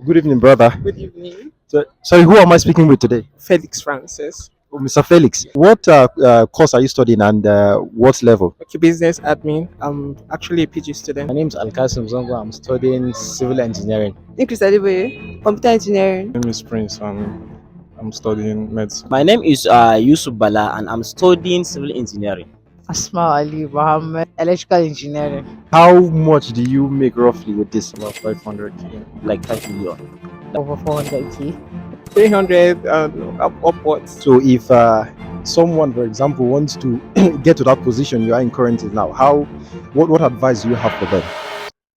Good evening, brother. Good evening, Sorry, who am I speaking with today? Felix Francis. Oh, Mr. Felix. What course are you studying and what level? Okay, business admin. I'm actually a PG student. My name is Alkasim Zongo. I'm studying civil engineering. Increase Adiboye, computer engineering. My name is Prince and I'm studying medicine. My name is Yusuf Bala and I'm studying civil engineering. Asma Ali Mohammed, electrical engineering. How much do you make roughly with this? About 500K. Like 5 million. Over 400k. 300 upwards. So, if someone, for example, wants to get to that position you are in currently now, what advice do you have for them?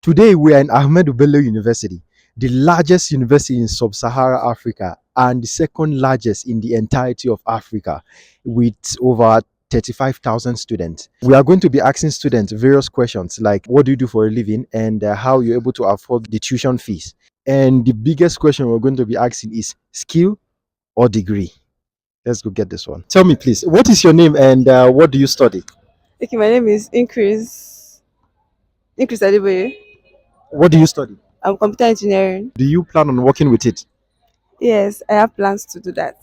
Today, we are in Ahmadu Bello University, the largest university in sub-Saharan Africa and the second largest in the entirety of Africa, with over 35,000 students. We are going to be asking students various questions like what do you do for a living and how you're able to afford the tuition fees. And the biggest question we're going to be asking is skill or degree. Let's go get this one. Tell me, please, what is your name and what do you study? Okay, my name is Increase Adiboye. What do you study? I'm computer engineering. Do you plan on working with it? Yes, I have plans to do that.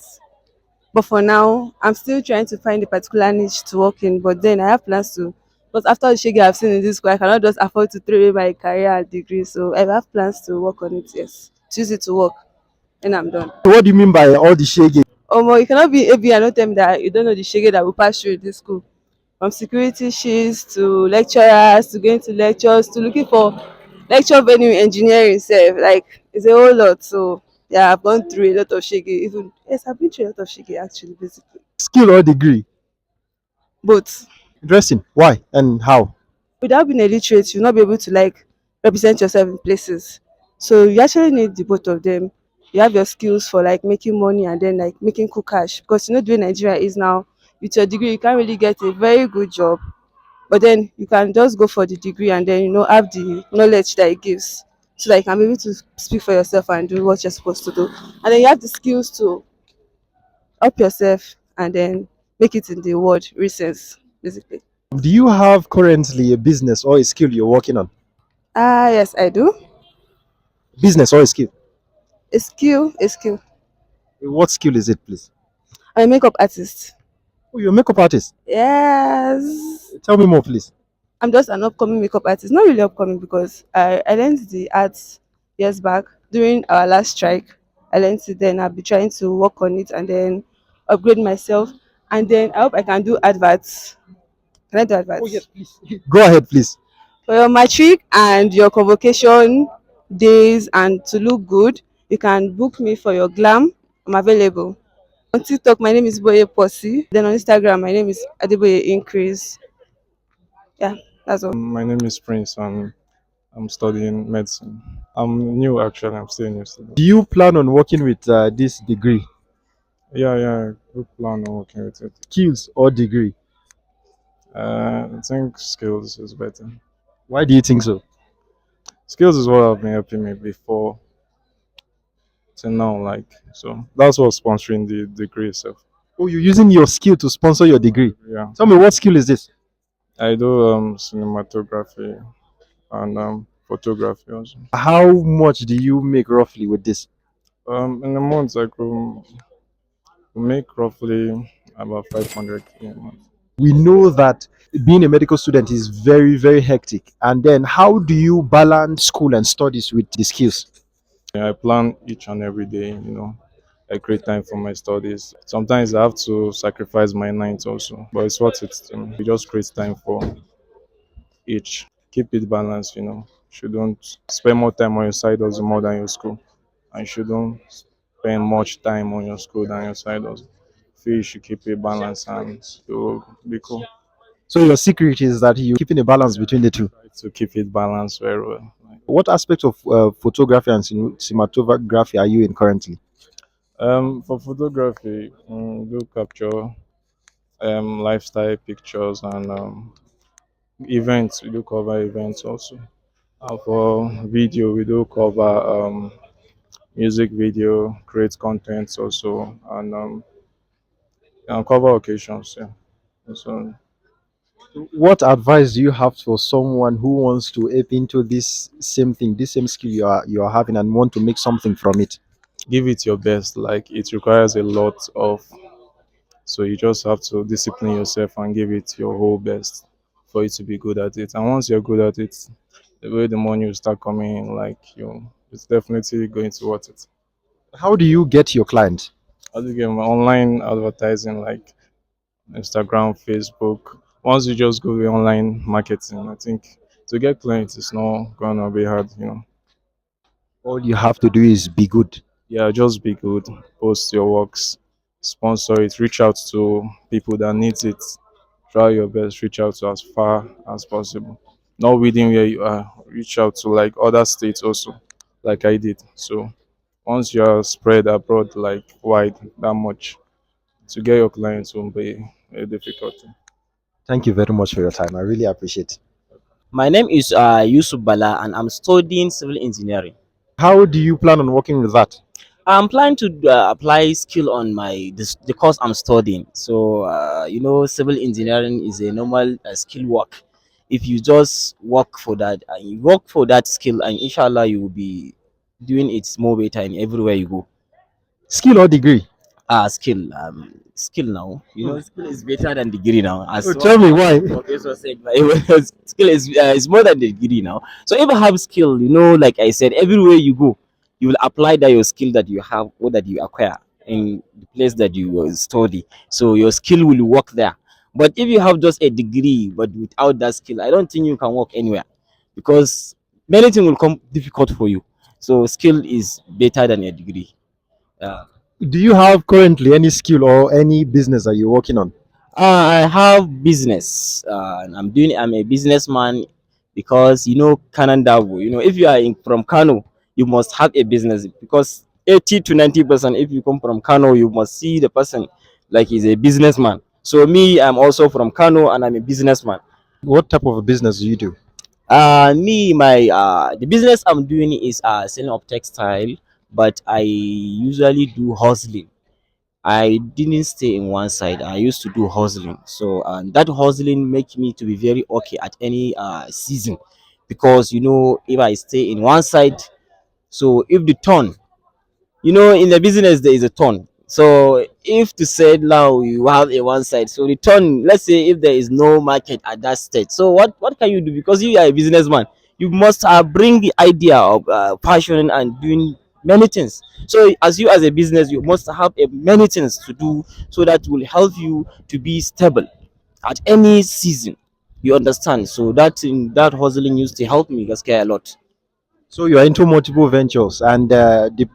But for now, I'm still trying to find a particular niche to work in. But then I have plans to, because after the shege I've seen in this school, I cannot just afford to throw away my career and degree. So I have plans to work on it. Yes, to use it to work, and I'm done. What do you mean by all the shege? You cannot be AB and not tell me that you don't know the shege that will pass through this school. From security shifts to lecturers to going to lectures to looking for lecture venue in engineering sef, like it's a whole lot. So yeah, I've gone through a lot of shege. Even yes, I've been through a lot of shege actually, basically. Skill or degree? Both. Interesting. Why and how? Without being illiterate, you'll not be able to like represent yourself in places. So you actually need the both of them. You have your skills for like making money and then like making cool cash, because the way Nigeria is now, with your degree you can't really get a very good job. But then you can just go for the degree and then have the knowledge that it gives, so that you can be able to speak for yourself and do what you're supposed to do. And then you have the skills to help yourself and then make it in the world recent, basically. Do you have currently a business or a skill you're working on? Yes, I do. Business or a skill? A skill. What skill is it, please? I'm a makeup artist. Oh, you're a makeup artist. Yes. Tell me more, please. I'm just an upcoming makeup artist. Not really upcoming because I learned the arts years back during our last strike. I learned it then. I'll be trying to work on it and then upgrade myself. And then I hope I can do adverts. Can I do Oh, adverts? yes, please. Go ahead, please. For your matric and your convocation days and to look good, you can book me for your glam. I'm available. On TikTok, my name is Boye Posse. Then on Instagram, my name is Adeboye Increase. Yeah, that's all. My name is Prince and I'm studying medicine. I'm new actually, I'm still a new student. Do you plan on working with this degree? Yeah, good plan on working with it. Skills or degree? I think skills is better. Why do you think so? Skills is what I've been helping me before till now, like so that's what's sponsoring the degree itself. Oh, you're using your skill to sponsor your degree. Yeah. Tell me, what skill is this? I do cinematography and photography also. How much do you make roughly with this? In a month I could make roughly about 500K a month. We know that being a medical student is very, very hectic. And then, how do you balance school and studies with the skills? I plan each and every day, I create time for my studies. Sometimes I have to sacrifice my nights also, but it's worth it to me. You just create time for each. Keep it balanced, Shouldn't spend more time on your side hustle more than your school. And you shouldn't spend much time on your school than your side hustle. Feel you should keep it balanced and you'll be cool. So, your secret is that you're keeping a balance between the two. Try to keep it balanced very well. What aspect of photography and cinematography are you in currently? For photography, do capture lifestyle pictures and events. We do cover events also. And for video, we do cover music video, create contents also, and cover occasions. Yeah. So What advice do you have for someone who wants to ape into this same thing, this same skill you are having, and want to make something from it? Give it your best. Like it requires a lot of, so you just have to discipline yourself and give it your whole best for you to be good at it. And once you're good at it, the way the money will start coming in, like you, it's definitely going to worth it. How do you get your clients? How do you get my online advertising like Instagram, Facebook? Once you just go with online marketing, I think to get clients is not gonna be hard. All you have to do is be good. Yeah, just be good, post your works, sponsor it, reach out to people that needs it. Try your best, reach out to as far as possible. Not within where you are, reach out to like other states also, like I did. So once you're spread abroad like wide that much, to get your clients won't be a difficulty. Thank you very much for your time. I really appreciate it. My name is Yusuf Bala, and I'm studying civil engineering. How do you plan on working with that? I'm planning to apply skill on the course I'm studying. So civil engineering is a normal skill work. If you just work for that, and you work for that skill, and inshallah you will be doing it more better in everywhere you go. Skill or degree? Skill now. Skill is better than degree now. Oh, As tell one me of why. my professor said, skill is more than the degree now. So if you have skill, like I said, everywhere you go, you will apply that your skill that you have or that you acquire in the place that you study. So your skill will work there. But if you have just a degree but without that skill, I don't think you can work anywhere because many things will come difficult for you. So skill is better than a degree. Uh, Do you have currently any skill or any business that you're working on? I have business. I'm a businessman because Canada. If you are from Kano, you must have a business because 80 to 90%. If you come from Kano, you must see the person like he's a businessman. So me, I'm also from Kano and I'm a businessman. What type of a business do you do? Me, my the business I'm doing is selling of textile, but I usually do hustling. I didn't stay in one side. I used to do hustling. So that hustling make me to be very okay at any season because if I stay in one side, so if the turn, in the business there is a turn. So if to say now you have a one side, so the turn, let's say if there is no market at that stage, so what can you do? Because you are a businessman, you must bring the idea of passion and doing many things. So as you as a business, you must have many things to do so that will help you to be stable at any season. You understand? So that hustling used to help me get a lot. So you are into multiple ventures, and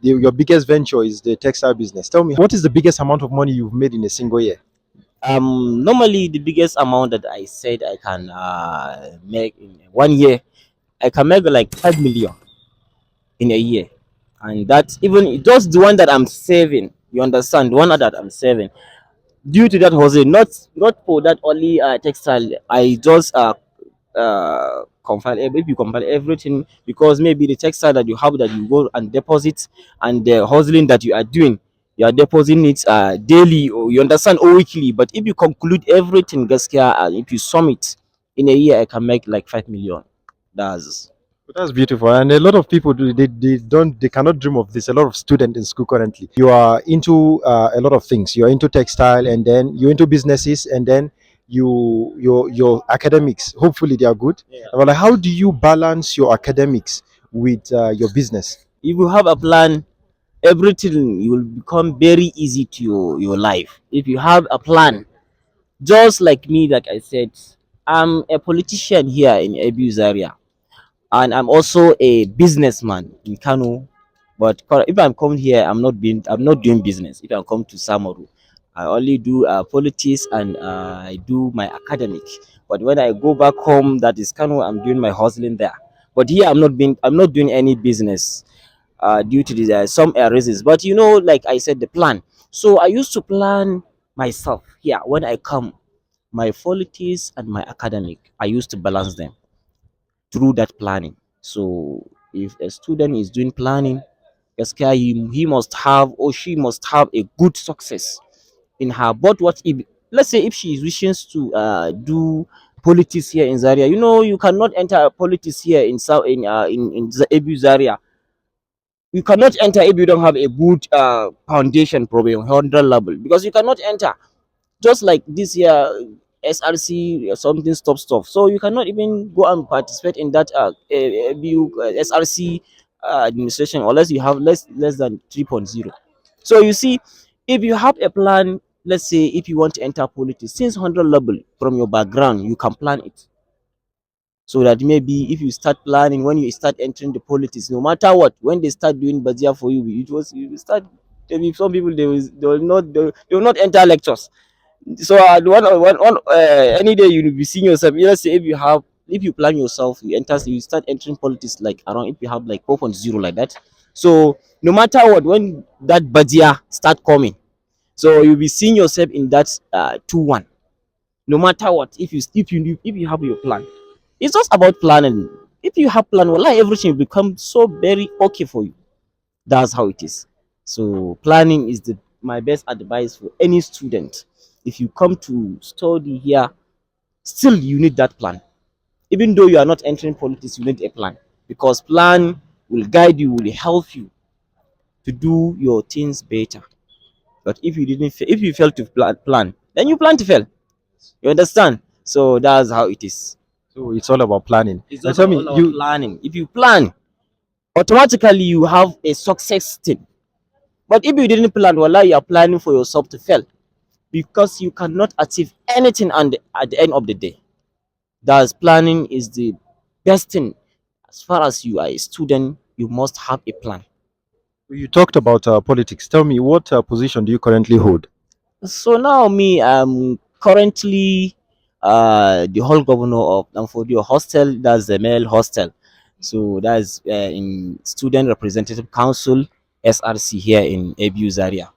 your biggest venture is the textile business. Tell me, what is the biggest amount of money you've made in a single year? Normally the biggest amount that I said I can make in 1 year, I can make like 5 million in a year, and that's even just the one that I'm saving. You understand? The one that I'm saving due to that hustle, not for that only textile. I just compile if you compile everything because maybe the textile that you have that you go and deposit and the hustling that you are doing, you are depositing it daily, or you understand, or weekly. But if you conclude everything gaskiya, if you sum it in a year, I can make like 5 million. That's But that's beautiful, and a lot of people they cannot dream of this. A lot of students in school currently. You are into a lot of things. You're into textile, and then you're into businesses, and then your academics. Hopefully, they are good. yeah. But like, how do you balance your academics with your business? If you have a plan, everything will become very easy to your life. If you have a plan, just like me, like I said, I'm a politician here in Zaria, and I'm also a businessman in Kano. But if I'm come here, I'm not doing business. If I come to Samaru, I only do politics and I do my academic. But when I go back home, that is Kano, I'm doing my hustling there. But here, I'm not doing any business due to some reasons. But like I said, the plan. So I used to plan myself here when I come. My politics and my academic, I used to balance them through that planning. So if a student is doing planning, Gaskiya, he must have or she must have a good success in her. But what if, let's say, if she is wishing to do politics here in Zaria. You know, you cannot enter politics here in South in Ebu Zaria. You cannot enter if you don't have a good foundation problem, 100 level, because you cannot enter just like this year SRC or something stop stuff. So you cannot even go and participate in that SRC administration unless you have less than 3.0. So you see, if you have a plan, let's say if you want to enter politics, since 100 level from your background, you can plan it. So that maybe if you start planning, when you start entering the politics, no matter what, when they start doing budget for you, it was you start. Maybe some people they will not enter lectures. So any day you will be seeing yourself. Let's say if you plan yourself, you start entering politics like around if you have like 4.0 like that. So no matter what, when that budget start coming, so you'll be seeing yourself in that 2-1. No matter what, if you have your plan, it's just about planning. If you have plan, well, like everything will become so very okay for you. That's how it is. So planning is the my best advice for any student. If you come to study here, still you need that plan. Even though you are not entering politics, you need a plan because plan will guide you, will help you to do your things better. But if you fail to plan, then you plan to fail. You understand? So that's how it is. So it's all about planning. It's And just tell me, all about you planning. If you plan, automatically you have a success thing. But if you didn't plan, well, you are planning for yourself to fail because you cannot achieve anything at the end of the day. Thus, planning is the best thing. As far as you are a student, you must have a plan. you talked about politics. Tell me, what position do you currently hold? So now me, I'm currently the whole governor of Danfodio Hostel. That's the male hostel. So that's in Student Representative Council SRC here in Abu Zaria.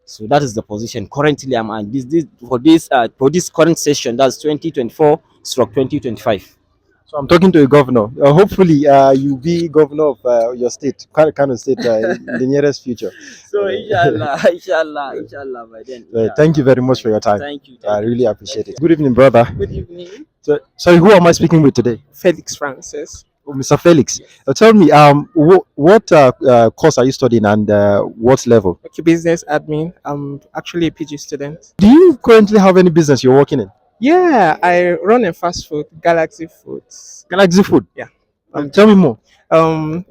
So that is the position currently I'm at. For this current session, that's 2024 stroke 2025. So I'm talking to a governor. Hopefully, you'll be governor of your state, kind of state, in the nearest future. So Uh, inshallah, by then, thank you inshallah. very much for your time. Thank you, I thank you, really thank appreciate you. it. Good evening, brother. Good evening, So, sorry, who am I speaking with today? Felix Francis. Oh, Mr. Felix. Yes. Tell me, what course are you studying and what level? Okay, business admin. I'm actually a PG student. Do you currently have any business you're working in? Yeah, I run a fast food, Galaxy Foods. Galaxy Food. Yeah. Tell me more.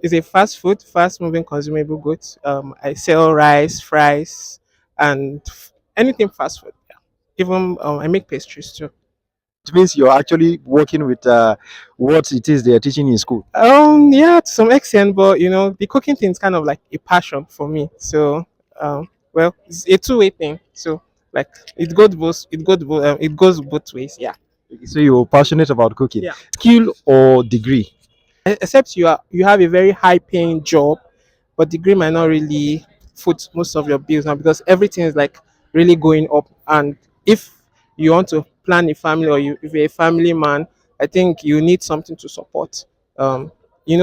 It's a fast food, fast moving consumable goods. I sell rice, fries, and anything fast food. Yeah. Even I make pastries too. It means you're actually working with what it is they are teaching in school. Yeah, to some extent, but you know, the cooking thing is kind of like a passion for me. So, well, it's a two-way thing. So, like, it goes both ways. Yeah. So you're passionate about cooking. Yeah. Skill or degree? Except you have a very high paying job, but degree might not really foot most of your bills now because everything is like really going up. And if you want to plan a family or if you're a family man, I think you need something to support. Um,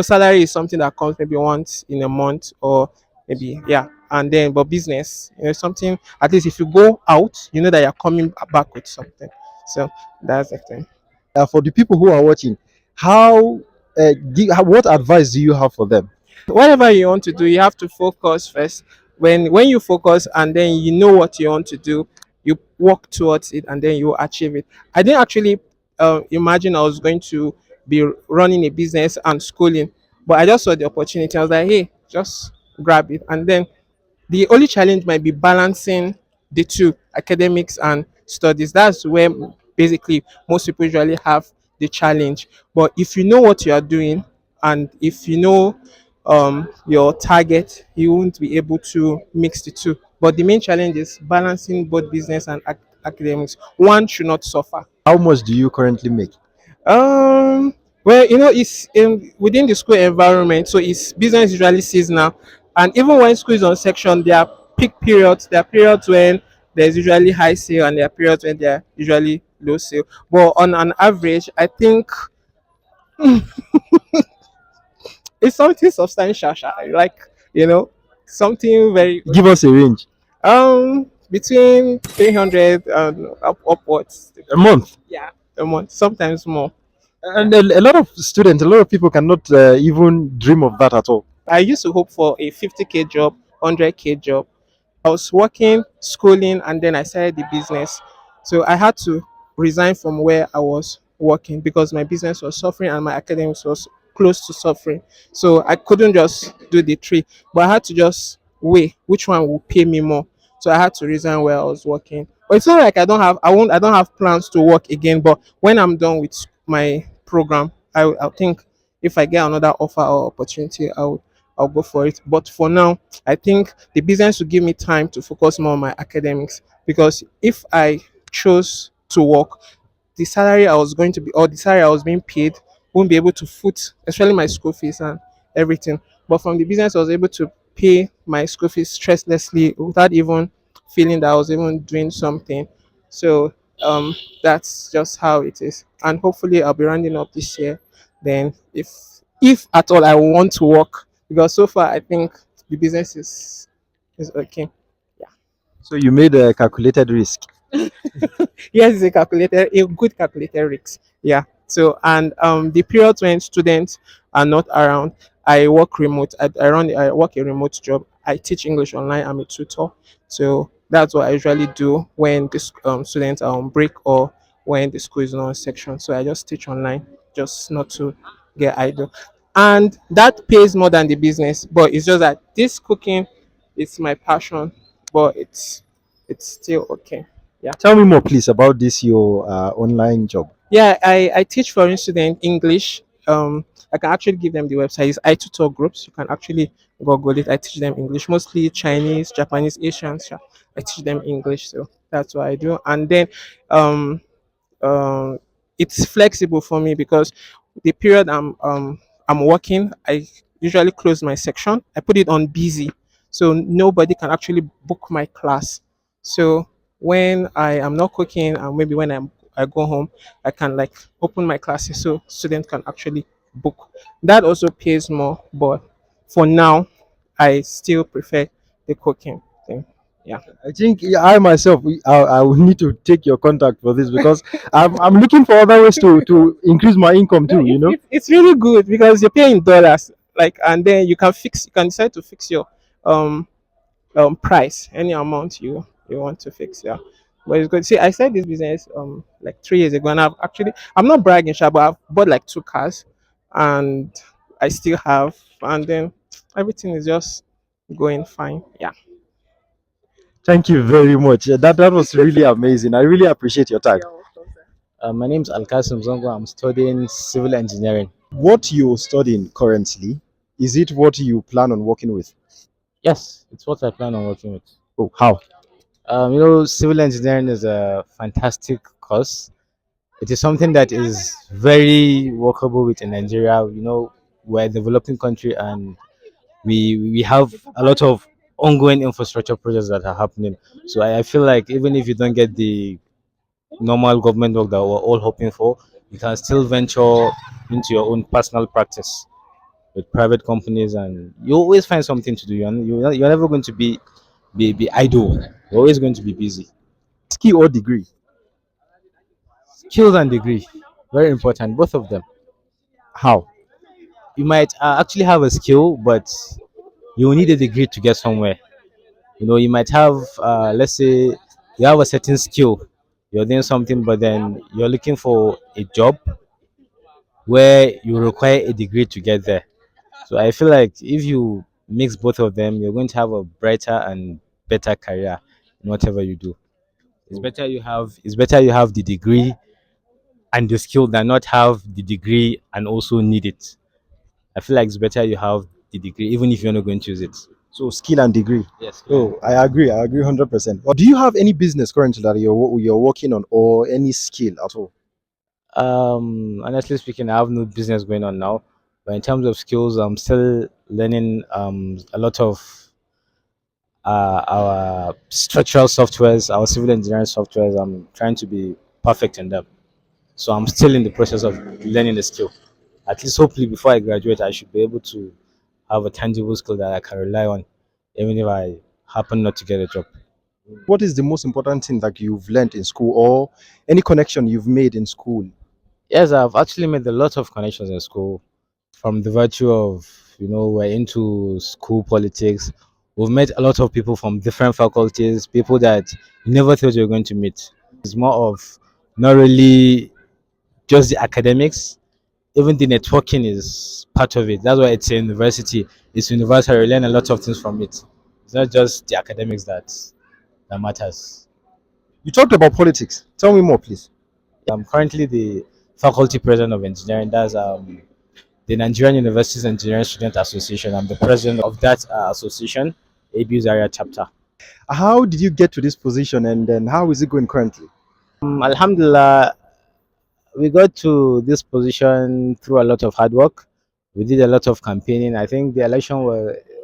salary is something that comes maybe once in a month or maybe yeah, and then but business, something at least if you go out, you know that you're coming back with something. So that's the thing. For the people who are watching, what advice do you have for them? Whatever you want to do, you have to focus first. When you focus and then you know what you want to do, you work towards it and then you achieve it. I didn't actually imagine I was going to be running a business and schooling, but I just saw the opportunity. I was like, hey, just grab it. And then the only challenge might be balancing the two, academics and studies. That's where basically most people usually have the challenge. But if you know what you are doing and if you know your target, you won't be able to mix the two. But the main challenge is balancing both business and academics. One should not suffer. How much do you currently make? Um, well, it's within the school environment, so it's business usually seasonal, and even when school is on section, there are peak periods. There are periods when there's usually high sale, and there are periods when there are usually low sale. But on an average, I think it's something substantial, like something very Give us a range. between 300 and upwards. A month. Yeah. a month, sometimes more. Yeah. And a lot of students, a lot of people cannot even dream of that at all. I used to hope for a 50K job, 100K job. I was working, schooling, and then I started the business. So I had to resign from where I was working because my business was suffering and my academics was close to suffering. So I couldn't just do the three, but I had to just weigh which one will pay me more. So I had to resign where I was working. But it's not like I don't have plans to work again. But when I'm done with my program, I think if I get another offer or opportunity, I'll go for it. But for now, I think the business will give me time to focus more on my academics because if I chose to work, the salary I was going to be or the salary I was being paid won't be able to foot, especially my school fees and everything. But from the business, I was able to pay my school fees stresslessly without even feeling that I was even doing something. So um, that's just how it is. And hopefully, I'll be rounding up this year. Then, if at all I want to work, because so far I think the business is okay. Yeah. So you made a calculated risk. Yes, it's a good calculated risk. Yeah. So and the periods when students are not around, I work remote. I work a remote job. I teach English online. I'm a tutor. So that's what I usually do when the students are on break or when the school is not on section. So I just teach online, just not to get idle. And that pays more than the business. But it's just that this cooking is my passion, but it's still okay. Yeah. Tell me more, please, about this your online job. Yeah, I teach foreign student English. I can actually give them the website. It's iTutor Groups. You can actually Google it. I teach them English, mostly Chinese, Japanese, Asians. Yeah. I teach them English, so that's what I do. And then um, um, it's flexible for me because the period I'm working, I usually close my section. I put it on busy, so nobody can actually book my class. So when I am not cooking, and maybe when I go home, I can like open my classes so students can actually book. That also pays more, but for now, I still prefer the cooking thing. Yeah. I think yeah, I myself, I will need to take your contact for this because I'm looking for other ways to increase my income No, too. You know. it's really good because you're paying dollars, like, and then you can decide to fix your um price, any amount you want to fix. Yeah, but it's good. See, I started this business like 3 years ago, and I'm not bragging, sha, but I've bought like 2 cars, and I still have, and then everything is just going fine. Yeah. Thank you very much. That was really amazing. I really appreciate your time. You're welcome, sir. My name is Alkasim Zongo. I'm studying civil engineering. What you're studying currently, is it what you plan on working with? Yes, it's what I plan on working with. Oh, how? Civil engineering is a fantastic course. It is something that is very workable with in Nigeria. We're a developing country and we have a lot of ongoing infrastructure projects that are happening. So I feel like even if you don't get the normal government work that we're all hoping for, you can still venture into your own personal practice with private companies, and you always find something to do. You're never going to be idle. You're always going to be busy. Skill or degree? Skills and degree, very important, both of them. How? You might actually have a skill, but you will need a degree to get somewhere. You might have, let's say, you have a certain skill, you're doing something, but then you're looking for a job where you require a degree to get there. So I feel like if you mix both of them, you're going to have a brighter and better career in whatever you do. It's better you have the degree and the skill than not have the degree and also need it. I feel like it's better you have the degree even if you're not going to use it. So skill and degree. Yes. Oh, I agree. I agree 100%. Or do you have any business currently that you're working on or any skill at all? Honestly speaking, I have no business going on now. But in terms of skills, I'm still learning a lot of our structural softwares, our civil engineering softwares. I'm trying to be perfect in them. So I'm still in the process of learning the skill. At least hopefully before I graduate, I should be able to have a tangible skill that I can rely on, even if I happen not to get a job. What is the most important thing that you've learned in school or any connection you've made in school? Yes, I've actually made a lot of connections in school from the virtue of, we're into school politics. We've met a lot of people from different faculties, people that you never thought you were going to meet. It's more of not really just the academics, even the networking is part of it. That's why it's a university. It's universal. You learn a lot of things from it. It's not just the academics that matters. You talked about politics. Tell me more, please. I'm currently the faculty president of engineering. That's the Nigerian Universities Engineering Student Association. I'm the president of that association, ABU Zaria chapter. How did you get to this position and then how is it going currently? Alhamdulillah, we got to this position through a lot of hard work. We did a lot of campaigning. I think the election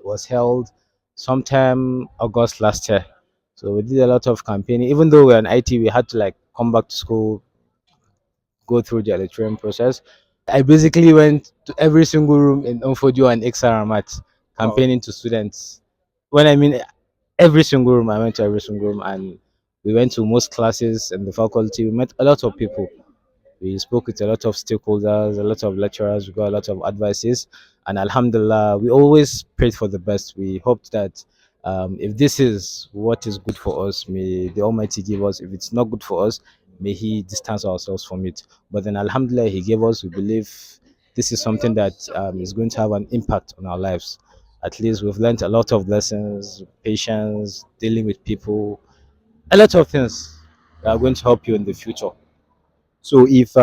was held sometime August last year. So we did a lot of campaigning. Even though we're in IT, we had to like come back to school, go through the electoral process. I basically went to every single room in Unfodio and XRMAT Wow. campaigning to students. When I mean every single room, I went to every single room and we went to most classes in the faculty. We met a lot of people. We spoke with a lot of stakeholders, a lot of lecturers, we got a lot of advices. And Alhamdulillah, we always prayed for the best. We hoped that if this is what is good for us, may the Almighty give us. If it's not good for us, may He distance ourselves from it. But then Alhamdulillah, He gave us. We believe this is something that is going to have an impact on our lives. At least we've learned a lot of lessons, patience, dealing with people, a lot of things that are going to help you in the future. So if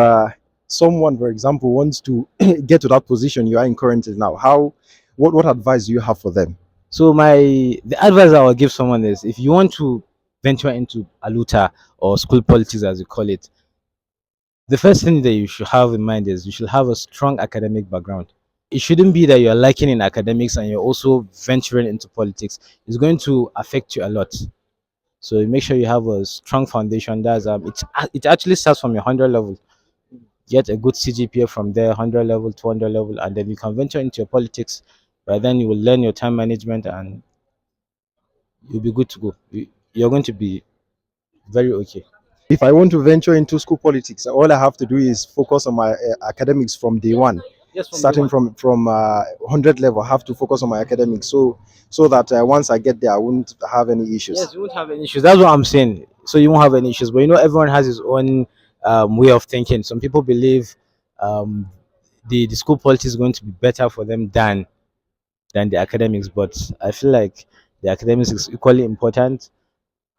someone, for example, wants to get to that position you are in currently now, what advice do you have for them? So the advice I will give someone is if you want to venture into aluta or school politics as you call it, the first thing that you should have in mind is you should have a strong academic background. It shouldn't be that you're lacking in academics and you're also venturing into politics. It's going to affect you a lot. So make sure you have a strong foundation. It actually starts from your 100 level. Get a good CGPA from there, 100 level, 200 level, and then you can venture into your politics. But then you will learn your time management and you'll be good to go. You're going to be very okay. If I want to venture into school politics, all I have to do is focus on my academics from day one. Yes, from day Starting one. from 100 level, I have to focus on my academics so that once I get there, I won't have any issues. Yes, you won't have any issues. That's what I'm saying. So you won't have any issues. But everyone has his own way of thinking. Some people believe um, the school politics is going to be better for them than the academics. But I feel like the academics is equally important.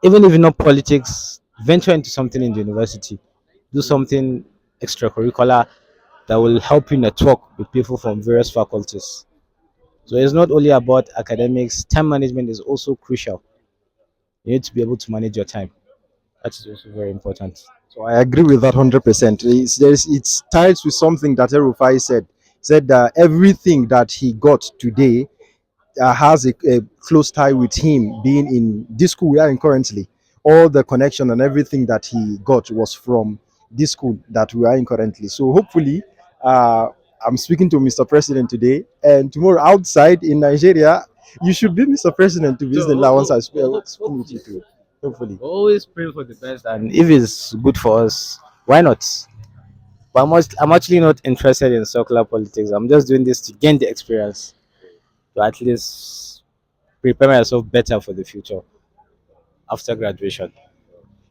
Even if not politics, venture into something in the university. Do something extracurricular that will help you network with people from various faculties. So it's not only about academics, time management is also crucial. You need to be able to manage your time. That is also very important. So I agree with that 100%. It's tied with something that Erufai said. He said that everything that he got today has a close tie with him being in this school we are in currently. All the connection and everything that he got was from this school that we are in currently. So hopefully, uh, I'm speaking to Mr. President today, and tomorrow outside in Nigeria, you should be Mr. President to visit once I speak with you too. Hopefully. Always pray for the best, and if it's good for us, why not? But I'm actually not interested in circular politics. I'm just doing this to gain the experience, to at least prepare myself better for the future after graduation.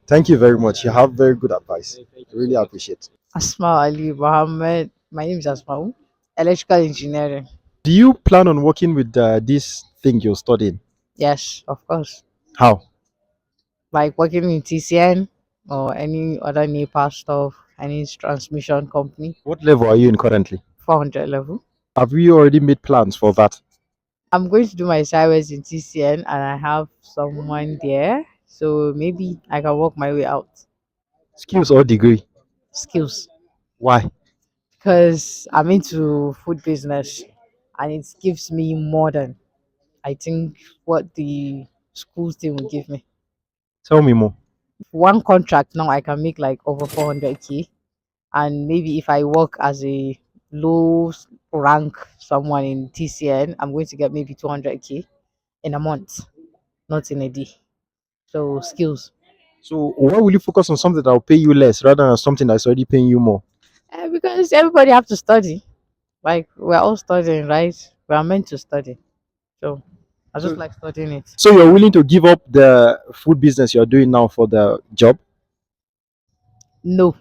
Thank you very much. You have very good advice. Really appreciate. Asma Ali Mohammed. My name is Asma. Electrical engineering. Do you plan on working with this thing you're studying? Yes, of course. How? Like working in TCN or any other NEPA stuff, any transmission company, What level are you in currently? 400 level. Have you already made plans for that? I'm going to do my sideways in TCN and I have someone there. So maybe I can work my way out. Skills or degree? Skills. Why? Because I'm into food business and it gives me more than I think what the school thing will give me. Tell me more. One contract now I can make like over 400K, and maybe if I work as a low rank someone in TCN, I'm going to get maybe 200K in a month, not in a day. So skills. So why will you focus on something that will pay you less rather than something that's already paying you more? Because everybody have to study. Like we're all studying, right? We are meant to study. So I just So, like studying it. so you're willing to give up the food business you're doing now for the job? No.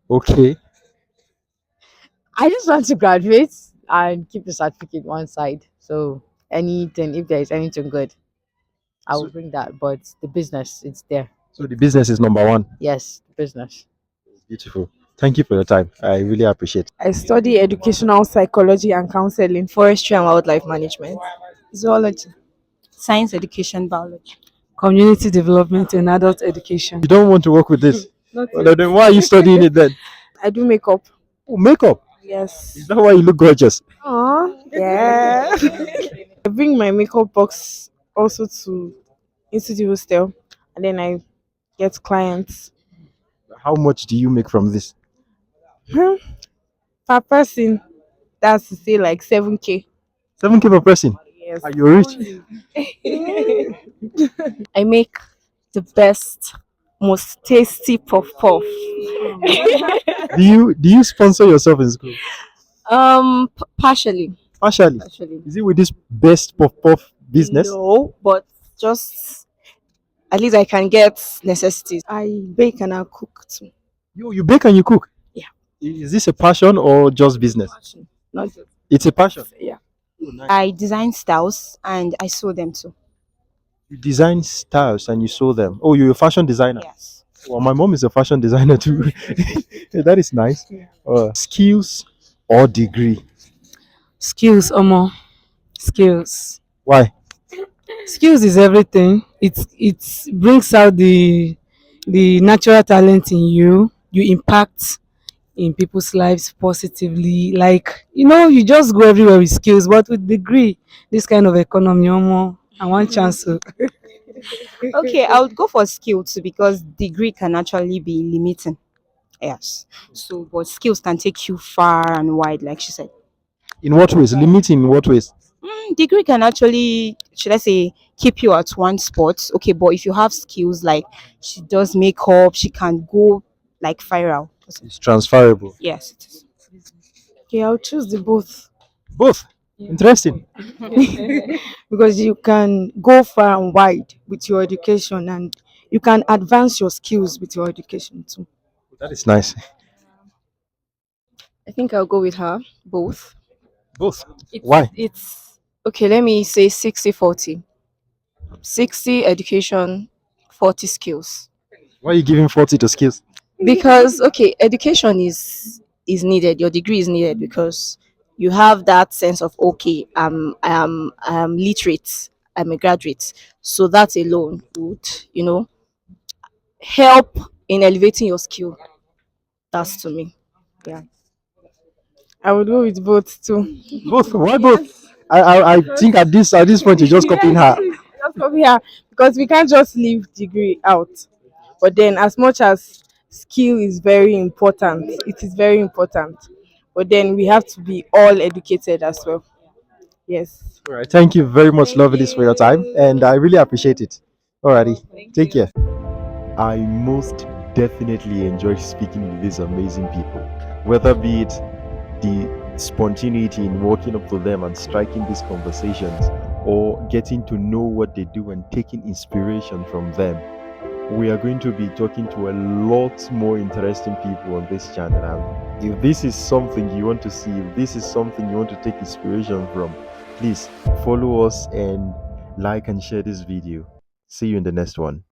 Okay. I just want to graduate and keep the certificate one side. So anything, if there is anything good, I will So, bring that. But the business, it's there. so the business is number one. Yes, the business. Beautiful. Thank you for your time. I really appreciate it. I study educational psychology and counseling. Forestry and wildlife management, Zoology. science education, biology. Community development and adult education. You don't want to work with this. Not Well, yet. then why are you studying it then? I do makeup. Oh, makeup. Yes. Is that why you look gorgeous? Aw, yeah. I bring my makeup box also to Institute Hostel, and then I get clients. How much do you make from this? Hmm, per person, that's to say like 7K. 7K per person. Yes. Are you rich? I make the best, most tasty puff puff. Do you sponsor yourself in school? Partially, Partially. partially. Is it with this best puff puff business? No, but just at least I can get necessities. I bake and I cook too. You bake and you cook. Yeah. Is this a passion or just business? Not just, It's a passion. yeah. Oh, nice. I design styles and I sew them too. You design styles and you sew them. Oh, you're a fashion designer. Yes. Well, my mom is a fashion designer too. That is nice. Skills or degree? Skills, Omo. Skills. Why? Skills is everything. It brings out the natural talent in you. You impact in people's lives positively. Like, you just go everywhere with skills, but with degree, this kind of economy, Omo, I want chance to. Okay, I would go for skill too because degree can actually be limiting. Yes. So, but skills can take you far and wide, like she said. In what ways? Limiting in what ways? Degree can actually, should I say, keep you at one spot. Okay, but if you have skills like she does makeup, she can go like viral. It's transferable. Yes, it is. Okay, I'll choose the both. Both. Interesting. Because you can go far and wide with your education, and you can advance your skills with your education too. That is nice. I think I'll go with her. Both. Both. It's, Why? It's okay. Let me say 60-40. 60 education, 40 skills. Why are you giving 40 to skills? Because okay, education is needed. Your degree is needed because you have that sense of okay, I'm literate. I'm a graduate. So that alone would help in elevating your skill. That's to me. Yeah. I would go with both too. Both. Why both? I think at this point you're just copying her. Just come here because we can't just leave degree out. But then, as much as skill is very important, it is very important. But then we have to be all educated as well. Yes. All right. Thank you very much, Lovelis, for your time, and I really appreciate it. Alrighty. Take care. I most definitely enjoyed speaking with these amazing people, whether be it the spontaneity in walking up to them and striking these conversations, or getting to know what they do and taking inspiration from them. We are going to be talking to a lot more interesting people on this channel. And if this is something you want to see, if this is something you want to take inspiration from, please follow us and like and share this video. See you in the next one.